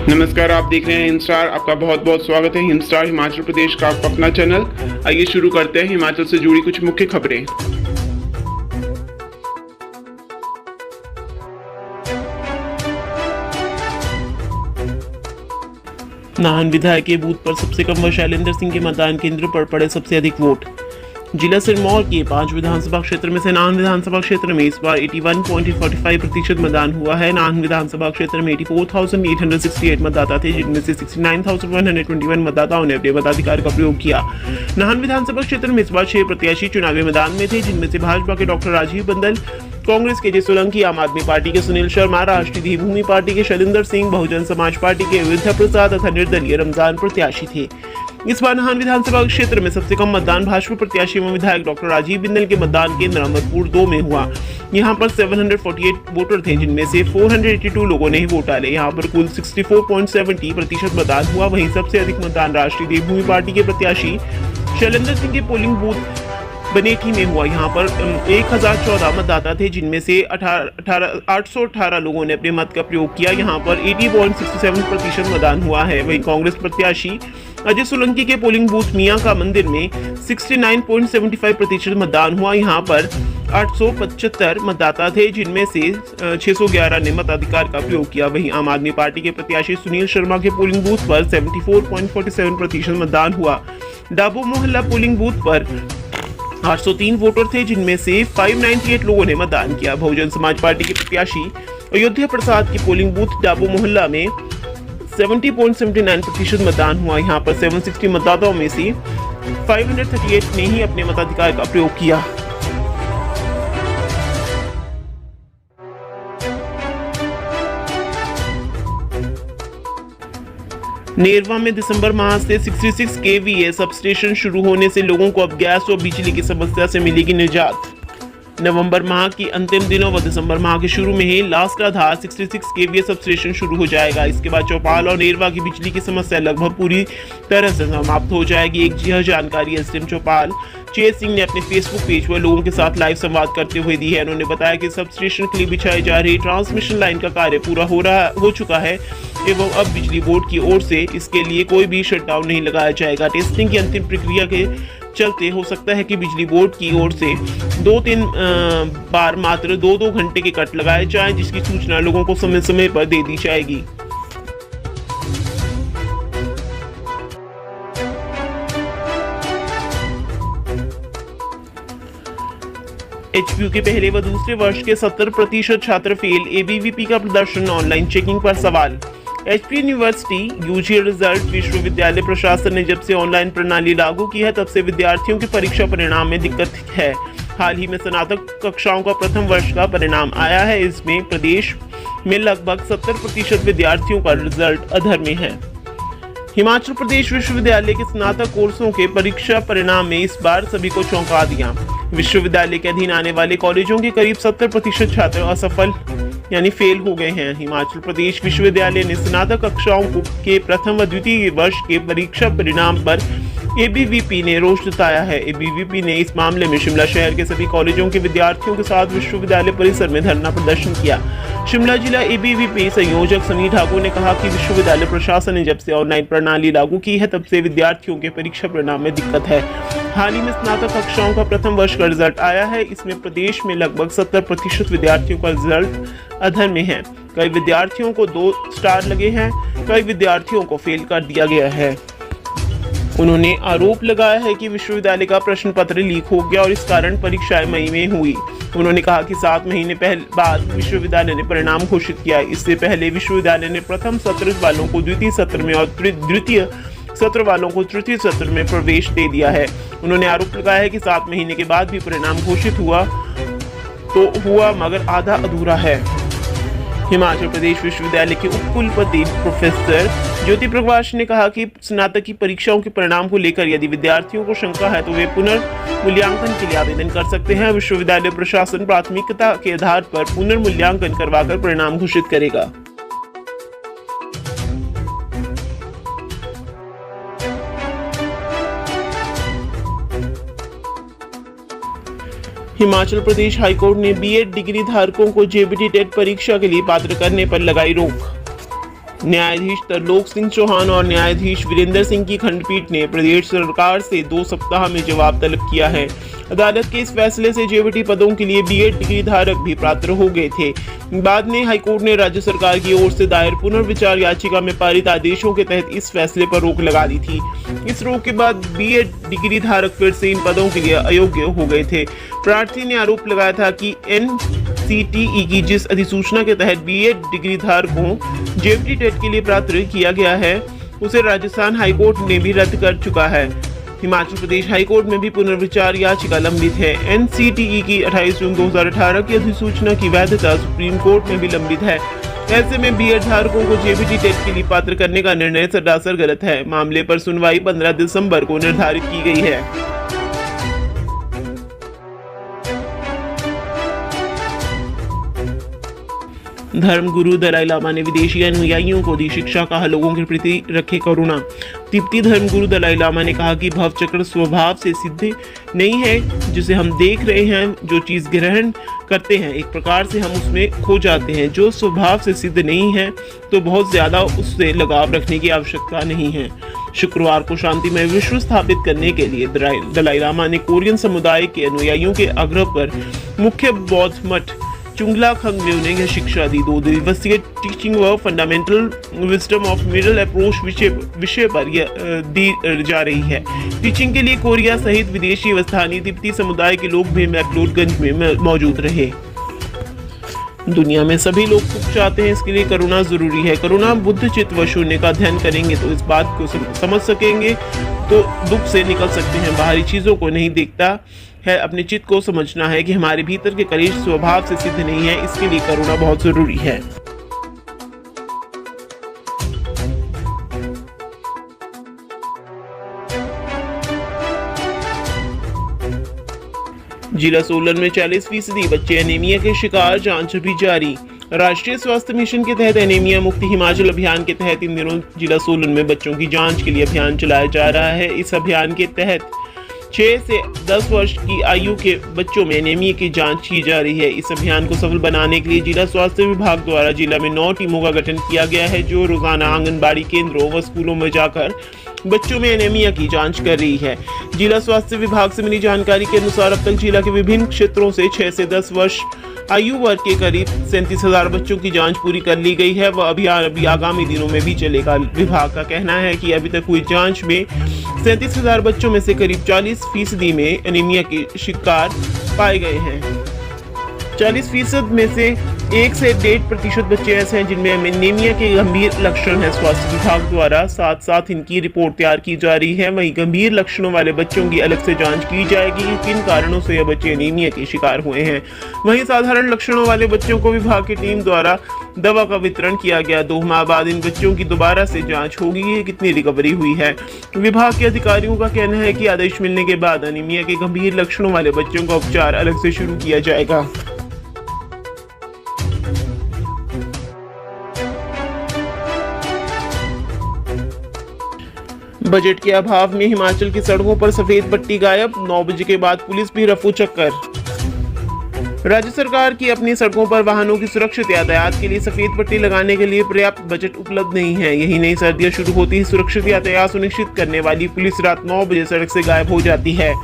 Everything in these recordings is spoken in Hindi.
नमस्कार, आप देख रहे हैं हिंदस्टार। आपका बहुत बहुत स्वागत है हिंदस्टार हिमाचल प्रदेश का आपका अपना चैनल। आइए शुरू करते हैं हिमाचल से जुड़ी कुछ मुख्य खबरें। नाहन विधायक के बूथ पर सबसे कम व शैलेंद्र सिंह के मतदान केंद्र पर पड़े सबसे अधिक वोट। जिला सिरमौर के 5 विधानसभा क्षेत्र में से नाहन विधानसभा क्षेत्र में इस बार 81.45% मतदान हुआ है। नाहन विधानसभा क्षेत्र में 84,868 मतदाता थे, जिनमें से 69,121 मतदाताओं ने अपने मताधिकार का प्रयोग किया। नाहन विधानसभा क्षेत्र में इस बार 6 प्रत्याशी चुनावी मैदान में थे, जिनमें से भाजपा के डॉक्टर राजीव बिंदल, कांग्रेस के जय सोलंकी, आम आदमी पार्टी के सुनील शर्मा, राष्ट्रीय देवभूमि पार्टी के शैलेंद्र सिंह, बहुजन समाज पार्टी के विद्या प्रसाद तथा निर्दलीय रमजान प्रत्याशी थे। इस बार नाहन विधानसभा क्षेत्र में सबसे कम मतदान भाजपा प्रत्याशी एवं विधायक डॉक्टर राजीव बिंदल के मतदान केंद्र अमरपुर 2 में हुआ। यहाँ पर 748 वोटर थे, जिनमें से 482 लोगों ने ही वोट डाले। यहाँ पर कुल 64.70% मतदान हुआ। वहीं सबसे अधिक मतदान राष्ट्रीय देवभूमि पार्टी के प्रत्याशी शैलेंद्र सिंह के पोलिंग बूथ बनेठी में हुआ। यहाँ पर 1014 मतदाता थे, जिनमें से 818 लोगों ने अपने मत का प्रयोग किया। यहाँ पर 80.67% मतदान हुआ है। वहीं कांग्रेस प्रत्याशी अजय सोलंकी के पोलिंग बूथ मियां का मंदिर में 69.75% मतदान हुआ। यहाँ पर 875 मतदाता थे, जिनमें से 611 ने मताधिकार का प्रयोग किया। वहीं आम आदमी पार्टी के प्रत्याशी सुनील शर्मा के पोलिंग बूथ पर 74.47% मतदान हुआ। डाबू मोहल्ला पोलिंग बूथ पर 803 वोटर थे, जिनमें से 598 लोगों ने मतदान किया। बहुजन समाज पार्टी के प्रत्याशी अयोध्या प्रसाद की पोलिंग बूथ डाबू मोहल्ला में 70.79% मतदान हुआ। यहाँ पर 760 मतदाताओं में से 538 ने ही अपने मताधिकार का प्रयोग किया। नेरवा में दिसंबर माह से 66 kVA सबस्टेशन शुरू होने से लोगों को अब गैस और बिजली की समस्या से मिलेगी निजात। नवंबर माह की अंतिम दिनों व दिसंबर माह के शुरू में ही लास्ट आधार 66 kVA सबस्टेशन शुरू हो जाएगा। इसके बाद चौपाल और नेरवा की बिजली की समस्या लगभग पूरी तरह से समाप्त हो जाएगी। यह जानकारी एसडीएम चौपाल चेत सिंह ने अपने फेसबुक पेज पर लोगों के साथ लाइव संवाद करते हुए दी है। उन्होंने बताया कि सबस्टेशन के लिए बिछाई जा रही ट्रांसमिशन लाइन का कार्य पूरा हो चुका है एवं अब बिजली बोर्ड की ओर से इसके लिए कोई भी शटडाउन नहीं लगाया जाएगा। टेस्टिंग की अंतिम प्रक्रिया के चलते हो सकता है कि बिजली बोर्ड की ओर से 2-3 बार मात्र 2-2 घंटे के कट लगाए जाएं, जिसकी सूचना लोगों को समय समय पर दे दी जाएगी। एचपीयू के पहले व दूसरे वर्ष के 70% छात्र फेल। एबीवीपी का प्रदर्शन, ऑनलाइन चेकिंग पर सवाल। HP university UG result. विश्वविद्यालय प्रशासन ने जब से ऑनलाइन प्रणाली लागू की है, तब से विद्यार्थियों के परीक्षा परिणाम में दिक्कत है। हाल ही में स्नातक कक्षाओं का प्रथम वर्ष का परिणाम आया है। इसमें प्रदेश में लगभग 70% विद्यार्थियों का रिजल्ट अधर में है। हिमाचल प्रदेश विश्वविद्यालय के स्नातक कोर्सों के परीक्षा परिणाम में इस बार सभी को चौंका दिया। विश्वविद्यालय के अधीन आने वाले कॉलेजों के करीब 70% छात्र असफल यानी फेल हो गए हैं। हिमाचल प्रदेश विश्वविद्यालय ने स्नातक कक्षाओं के प्रथम व द्वितीय वर्ष के परीक्षा परिणाम पर एबीवीपी ने रोष जताया है। एबीवीपी ने इस मामले में शिमला शहर के सभी कॉलेजों के विद्यार्थियों के साथ विश्वविद्यालय परिसर में धरना प्रदर्शन किया। शिमला जिला एबीवीपी संयोजक सनी ठाकुर ने कहा कि विश्वविद्यालय प्रशासन ने जब से ऑनलाइन प्रणाली लागू की है, तब से विद्यार्थियों के परीक्षा परिणाम में दिक्कत है। हाल ही में स्नातक कक्षाओं का प्रथम वर्ष का रिजल्ट आया है। इसमें प्रदेश में लगभग 70% विद्यार्थियों का रिजल्ट अधर में है। कई विद्यार्थियों को 2 स्टार लगे हैं, कई विद्यार्थियों को फेल कर दिया गया है। उन्होंने आरोप लगाया है कि विश्वविद्यालय का प्रश्न पत्र लीक हो गया और इस कारण परीक्षाएं मई में हुई। उन्होंने कहा कि 7 महीने बाद विश्वविद्यालय ने परिणाम घोषित किया। इससे पहले विश्वविद्यालय ने प्रथम सत्र वालों को द्वितीय सत्र में और द्वितीय सत्र वालों को तृतीय सत्र में प्रवेश दे दिया है। उन्होंने आरोप लगाया है कि 7 महीने के बाद भी परिणाम घोषित हुआ मगर आधा अधूरा है। हिमाचल प्रदेश विश्वविद्यालय के उपकुलपति प्रोफेसर ज्योति प्रकाश ने कहा कि स्नातक की परीक्षाओं के परिणाम को लेकर यदि विद्यार्थियों को शंका है तो वे पुनर्मूल्यांकन के लिए आवेदन कर सकते हैं। विश्वविद्यालय प्रशासन प्राथमिकता के आधार पर पुनर्मूल्यांकन करवाकर परिणाम घोषित करेगा। हिमाचल प्रदेश हाईकोर्ट ने बीएड डिग्री धारकों को जेबीटी टेट परीक्षा के लिए पात्र करने पर लगाई रोक। न्यायाधीश तरलोक सिंह चौहान और न्यायाधीश वीरेंद्र सिंह की खंडपीठ ने प्रदेश सरकार से 2 सप्ताह में जवाब तलब किया है। अदालत के इस फैसले से जेवीटी पदों के लिए बीएड डिग्री धारक भी पात्र हो गए थे। बाद में हाईकोर्ट ने राज्य सरकार की ओर से दायर पुनर्विचार याचिका में पारित आदेशों के तहत इस फैसले पर रोक लगा दी थी। इस रोक के बाद बीएड डिग्री धारक फिर से इन पदों के लिए अयोग्य हो गए थे। प्रार्थी ने आरोप लगाया था कि एनसीटीई की जिस अधिसूचना के तहत बीएड डिग्री धारकों जेवीटी टेट के लिए पात्र किया गया है, उसे राजस्थान हाईकोर्ट ने भी रद्द कर चुका है। हिमाचल प्रदेश हाईकोर्ट में भी पुनर्विचार याचिका लंबित है। एनसीटीई की 28 जून 2018 की अधिसूचना की वैधता सुप्रीम कोर्ट में भी लंबित है। ऐसे में बीएड धारकों को जेवीटी टेट के लिए पात्र करने का निर्णय सरासर गलत है। मामले पर सुनवाई 15 दिसंबर को निर्धारित की गई है। धर्मगुरु दलाई लामा ने विदेशी अनुयायियों को दी शिक्षा, कहा लोगों के प्रति रखे करुणा। तिब्बती धर्मगुरु दलाई लामा ने कहा कि भव चक्र स्वभाव से सिद्ध नहीं है, जिसे हम देख रहे हैं। जो चीज ग्रहण करते हैं एक प्रकार से हम उसमें खो जाते हैं। जो स्वभाव से सिद्ध नहीं है तो बहुत ज्यादा उससे लगाव रखने की आवश्यकता नहीं है। शुक्रवार को शांतिमय विश्व स्थापित करने के लिए दलाई लामा ने कोरियन समुदाय के अनुयायियों के आग्रह पर मुख्य बौद्ध मठ चुंगलाखंग में उन्हें यह शिक्षा दी। 2 दिवसीय टीचिंग व fundamental wisdom of middle approach विषय पर दी जा रही है। टीचिंग के लिए कोरिया सहित विदेशी व स्थानीय तिब्बती समुदाय के लोग भी मैक्लोडगंज में मौजूद रहे। दुनिया में सभी लोग सुख चाहते हैं, इसके लिए करुणा जरूरी है। करुणा बुद्ध चित्त व शून्य का अध्ययन करेंगे तो इस बात को समझ सकेंगे, तो दुख से निकल सकते हैं। बाहरी चीजों को नहीं देखता है, अपने चित्त को समझना है कि हमारे भीतर के कलेश स्वभाव से सिद्ध नहीं है। इसके लिए करुणा बहुत जरूरी है। जिला सोलन में 40% बच्चे एनीमिया के शिकार, जांच भी जारी। राष्ट्रीय स्वास्थ्य मिशन के तहत एनीमिया मुक्त हिमाचल अभियान के तहत इन दिनों जिला सोलन में बच्चों की जांच के लिए अभियान चलाया जा रहा है। इस अभियान के तहत 6 से 10 वर्ष की आयु के बच्चों में एनीमिया की जांच की जा रही है। इस अभियान को सफल बनाने के लिए जिला स्वास्थ्य विभाग द्वारा जिला में 9 टीमों का गठन किया गया है, जो रोजाना आंगनबाड़ी केंद्रों व स्कूलों में जाकर बच्चों में एनीमिया की जांच कर रही है। जिला स्वास्थ्य विभाग से मिली जानकारी के अनुसार अब तक जिला के विभिन्न क्षेत्रों से 6 से 10 वर्ष आयु वर्ग के करीब 37,000 बच्चों की जांच पूरी कर ली गई है। वह अभियान अभी आगामी दिनों में भी चलेगा। विभाग का कहना है कि अभी तक हुई जांच में 37,000 बच्चों में से करीब 40% में एनीमिया के शिकार पाए गए हैं। 40% में से 1 से 1.5% बच्चे ऐसे हैं जिनमें एनीमिया के गंभीर लक्षण हैं। स्वास्थ्य विभाग द्वारा साथ साथ इनकी रिपोर्ट तैयार की जा रही है। वहीं गंभीर लक्षणों वाले बच्चों की अलग से जांच की जाएगी कि किन कारणों से यह बच्चे एनीमिया के शिकार हुए हैं। वहीं साधारण लक्षणों वाले बच्चों को विभाग की टीम द्वारा दवा का वितरण किया गया। 2 माह बाद इन बच्चों की दोबारा से जांच होगी कि कितनी रिकवरी हुई है। विभाग के अधिकारियों का कहना है कि आदेश मिलने के बाद एनीमिया के गंभीर लक्षणों वाले बच्चों का उपचार अलग से शुरू किया जाएगा। बजट के अभाव में हिमाचल की सड़कों पर सफेद पट्टी गायब। 9 बजे के बाद पुलिस भी रफू चक्कर। राज्य सरकार की अपनी सड़कों पर वाहनों की सुरक्षित यातायात के लिए सफेद पट्टी लगाने के लिए पर्याप्त बजट उपलब्ध नहीं है। यही नहीं, सर्दियां शुरू होती ही सुरक्षित यातायात सुनिश्चित करने वाली पुलिस रात 9 बजे सड़क से गायब हो जाती है।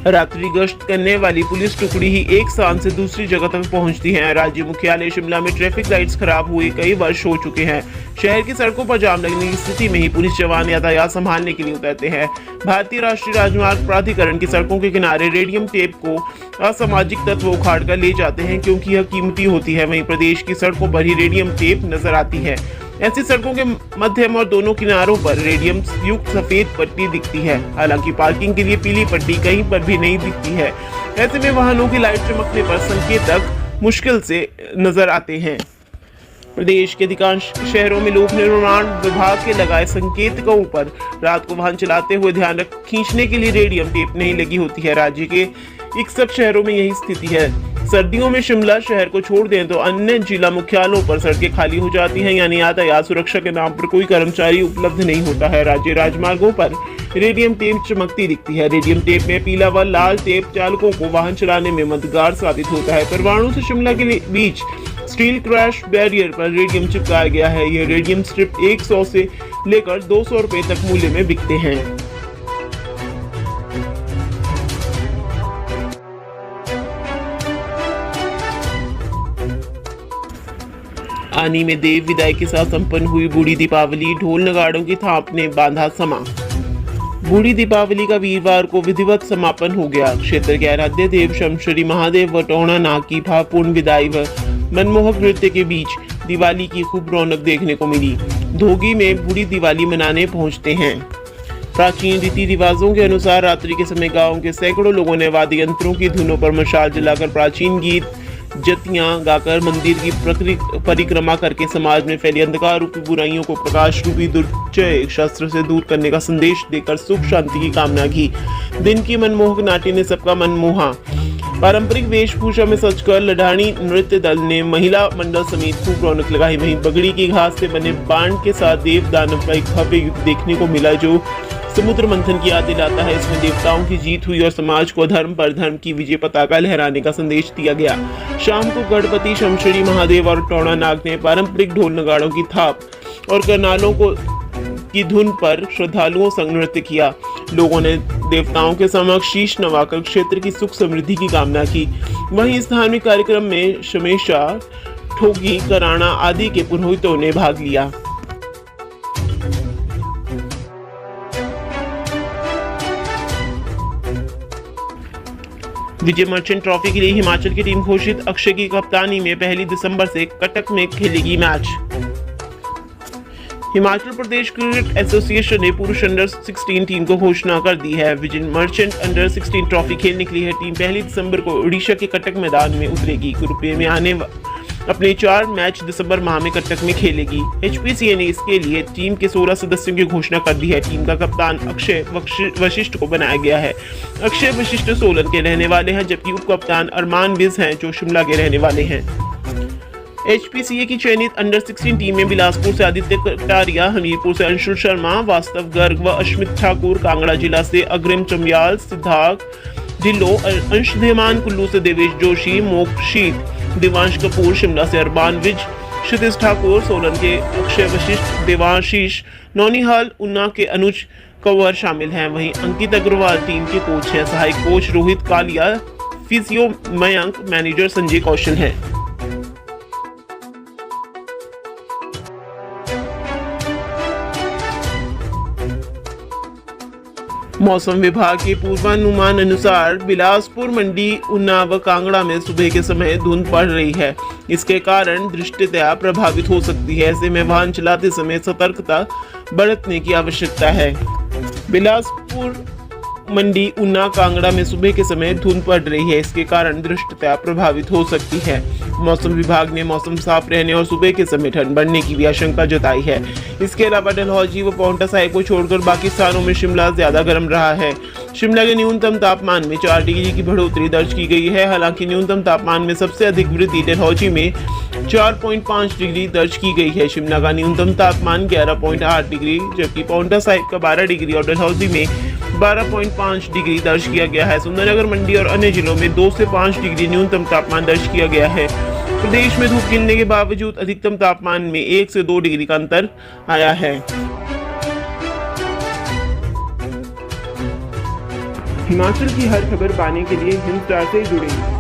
रात्रि गश्त करने वाली पुलिस टुकड़ी ही एक स्थान से दूसरी जगह तक पहुंचती है। राज्य मुख्यालय शिमला में ट्रैफिक लाइट्स खराब हुए कई वर्ष हो चुके हैं। शहर की सड़कों पर जाम लगने की स्थिति में ही पुलिस जवान यातायात संभालने के लिए उतरते हैं। भारतीय राष्ट्रीय राजमार्ग प्राधिकरण की सड़कों के किनारे रेडियम टेप को असामाजिक तत्व उखाड़ कर ले जाते हैं, क्योंकि यह कीमती होती है। वहीं प्रदेश की सड़कों पर ही रेडियम टेप नजर आती है। ऐसी सड़कों के मध्यम और दोनों किनारों पर रेडियम युक्त सफेद पट्टी दिखती है। हालांकि पार्किंग के लिए पीली पट्टी कहीं पर भी नहीं दिखती है। ऐसे में वाहनों की लाइट चमकने पर संकेतक मुश्किल से नजर आते हैं। प्रदेश के अधिकांश शहरों में लोक निर्माण विभाग के लगाए संकेतकों पर रात को वाहन चलाते हुए ध्यान खींचने के लिए रेडियम टेप नहीं लगी होती है। राज्य के 61 शहरों में यही स्थिति है। सर्दियों में शिमला शहर को छोड़ दें तो अन्य जिला मुख्यालयों पर सड़कें खाली हो जाती हैं, यानी यातायात सुरक्षा के नाम पर कोई कर्मचारी उपलब्ध नहीं होता है। राज्य राजमार्गों पर रेडियम टेप चमकती दिखती है। रेडियम टेप में पीला व लाल टेप चालकों को वाहन चलाने में मददगार साबित होता है। परवाणु से शिमला के बीच स्टील क्रैश बैरियर पर रेडियम चिपकाया गया है। यह रेडियम स्ट्रिप 100 से लेकर 200 रुपए तक मूल्य में बिकते हैं। आनी में देव विदाई के साथ संपन्न हुई बूढ़ी दीपावली, ढोल नगाड़ों की थाप ने बांधा समा। बूढ़ी दीपावली का वीरवार को विधिवत समापन हो गया। क्षेत्र के आराध्य देव शमश्री महादेव व टोणा नाग की भावपूर्ण विदाई व मनमोहक नृत्य के बीच दिवाली की खूब रौनक देखने को मिली। धोगी में बूढ़ी दिवाली मनाने पहुंचते हैं। प्राचीन रीति रिवाजों के अनुसार रात्रि के समय गांव के सैकड़ों लोगों ने वाद्य यंत्रों की धुनों पर मशाल जलाकर प्राचीन गीत जतियां गाकर मंदिर की परिक्रमा करके समाज में फैली अंधकार रूपी बुराइयों को प्रकाश रूपी दुर्जय शस्त्र से दूर करने का संदेश देकर सुख शांति की कामना की। दिन की मनमोहक नाट्य ने सबका मन मोहा। पारंपरिक वेशभूषा में सजकर लढ़ानी नृत्य दल ने महिला मंडल समेत खूब रौनक लगाई। वहीं बगड़ी की घास से बने बाण के साथ देव दानव का एक भव्य युद्ध देखने को मिला जो समुद्र मंथन की याद दिलाता है। इसमें देवताओं की जीत हुई और समाज को धर्म पर धर्म की विजय पताका लहराने का संदेश दिया गया। शाम को गणपति शमश्री महादेव और टोणा नाग ने पारंपरिक ढोल नगाड़ों की थाप और करनालों की धुन पर श्रद्धालुओं संग नृत्य किया। लोगों ने देवताओं के समक्ष शीश नवाकर क्षेत्र की सुख समृद्धि की कामना की। वहीं इस धार्मिक कार्यक्रम में शमेशा, ठोगी, कराना आदि के पुरोहितों ने भाग लिया। विजय मर्चेंट ट्रॉफी के लिए हिमाचल की टीम घोषित। अक्षय की कप्तानी में 1 दिसंबर से कटक में खेलेगी match. Himachal Pradesh cricket association ने पुरुष अंडर 16 टीम को घोषणा कर दी है। विजय मर्चेंट अंडर 16 ट्रॉफी खेलने के लिए टीम 1 दिसंबर को उड़ीसा के कटक मैदान में उतरेगी। ग्रुप ए में अपने 4 मैच दिसंबर माह में कटक में खेलेगी। एचपीसीए ने इसके लिए टीम के 16 सदस्यों की घोषणा कर दी है। टीम का कप्तान अक्षय वशिष्ठ को बनाया गया है। अक्षय वशिष्ठ सोलन के रहने वाले हैं जबकि उप कप्तान अरमान विज हैं जो शिमला के रहने वाले हैं। एचपीसीए की चयनित अंडर 16 टीम में बिलासपुर से आदित्य कटारिया, हमीरपुर से अंशुल शर्मा, वास्तव गर्ग व अश्मित ठाकुर, कांगड़ा जिला से अग्रिम चमयाल, सिद्धार्थ ढिल्लो, अंश धीमान, कुल्लू से देवेश जोशी, मोक्षीत, देवांश कपूर, शिमला से अरबान विज, क्षितिज ठाकुर, सोलन के अक्षय वशिष्ठ, देवाशीष, नौनिहाल, उन्ना के अनुज कंवर शामिल हैं। वहीं अंकित अग्रवाल टीम के कोच हैं। सहायक coach Rohit Kalia, physio Mayank, manager Sanjay Kaushal हैं। मौसम विभाग के पूर्वानुमान अनुसार बिलासपुर, मंडी, उन्ना व कांगड़ा में सुबह के समय धुंध पड़ रही है। इसके कारण दृष्टिता प्रभावित हो सकती है। ऐसे में वाहन चलाते समय सतर्कता बरतने की आवश्यकता है। बिलासपुर, मंडी, उन्ना, कांगड़ा में सुबह के समय धुंध पड़ रही है। इसके कारण दृष्टिता प्रभावित हो सकती है। मौसम विभाग ने मौसम साफ रहने और सुबह के समय ठंड बढ़ने की भी आशंका जताई है। इसके अलावा डलहौजी व पाउंटा साहिब को छोड़कर बाकी स्थानों में शिमला ज्यादा गर्म रहा है। शिमला के न्यूनतम तापमान में 4 डिग्री की बढ़ोतरी दर्ज की गई है। हालांकि न्यूनतम तापमान में सबसे अधिक वृद्धि डलहौजी में 4.5 डिग्री दर्ज की गई है। शिमला का न्यूनतम तापमान 11.8 डिग्री जबकि पाउंटा साहिब का 12 डिग्री और डलहौजी में 12.5 डिग्री दर्ज किया गया है। सुंदरनगर, मंडी और अन्य जिलों में 2 से 5 डिग्री न्यूनतम तापमान दर्ज किया गया है। प्रदेश में धूप खिलने के बावजूद अधिकतम तापमान में 1 से 2 डिग्री का अंतर आया है। हिमाचल की हर खबर पाने के लिए हिंद स्टार से जुड़ें।